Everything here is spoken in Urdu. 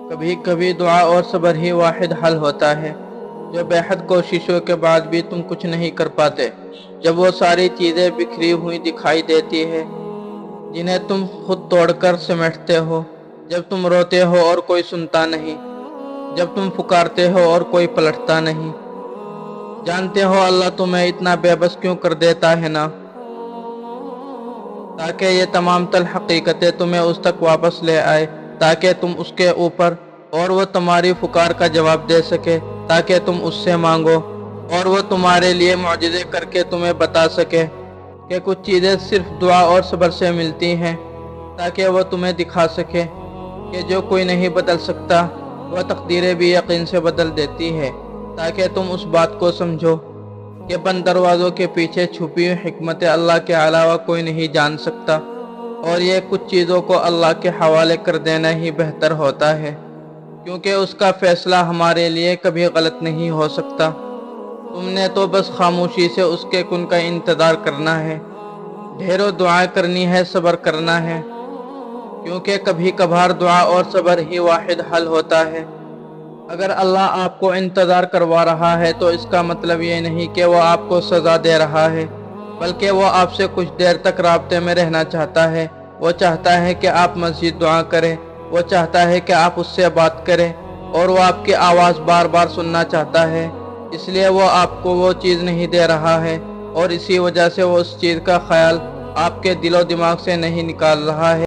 کبھی کبھی دعا اور صبر ہی واحد حل ہوتا ہے، جو بے حد کوششوں کے بعد بھی تم کچھ نہیں کر پاتے۔ جب وہ ساری چیزیں بکھری ہوئی دکھائی دیتی ہے جنہیں تم خود توڑ کر سمیٹتے ہو، جب تم روتے ہو اور کوئی سنتا نہیں، جب تم پکارتے ہو اور کوئی پلٹتا نہیں، جانتے ہو اللہ تمہیں اتنا بے بس کیوں کر دیتا ہے نا، تاکہ یہ تمام تل حقیقتیں تمہیں اس تک واپس لے آئے، تاکہ تم اس کے اوپر اور وہ تمہاری پکار کا جواب دے سکے، تاکہ تم اس سے مانگو اور وہ تمہارے لیے معجزے کر کے تمہیں بتا سکے کہ کچھ چیزیں صرف دعا اور صبر سے ملتی ہیں، تاکہ وہ تمہیں دکھا سکے کہ جو کوئی نہیں بدل سکتا وہ تقدیریں بھی یقین سے بدل دیتی ہے، تاکہ تم اس بات کو سمجھو کہ بند دروازوں کے پیچھے چھپی ہوئی حکمت اللہ کے علاوہ کوئی نہیں جان سکتا، اور یہ کچھ چیزوں کو اللہ کے حوالے کر دینا ہی بہتر ہوتا ہے، کیونکہ اس کا فیصلہ ہمارے لیے کبھی غلط نہیں ہو سکتا۔ تم نے تو بس خاموشی سے اس کے کن کا انتظار کرنا ہے، ڈھیروں دعائیں کرنی ہے، صبر کرنا ہے، کیونکہ کبھی کبھار دعا اور صبر ہی واحد حل ہوتا ہے۔ اگر اللہ آپ کو انتظار کروا رہا ہے تو اس کا مطلب یہ نہیں کہ وہ آپ کو سزا دے رہا ہے، بلکہ وہ آپ سے کچھ دیر تک رابطے میں رہنا چاہتا ہے۔ وہ چاہتا ہے کہ آپ مزید دعا کریں، وہ چاہتا ہے کہ آپ اس سے بات کریں، اور وہ آپ کی آواز بار بار سننا چاہتا ہے، اس لیے وہ آپ کو وہ چیز نہیں دے رہا ہے، اور اسی وجہ سے وہ اس چیز کا خیال آپ کے دل و دماغ سے نہیں نکال رہا ہے۔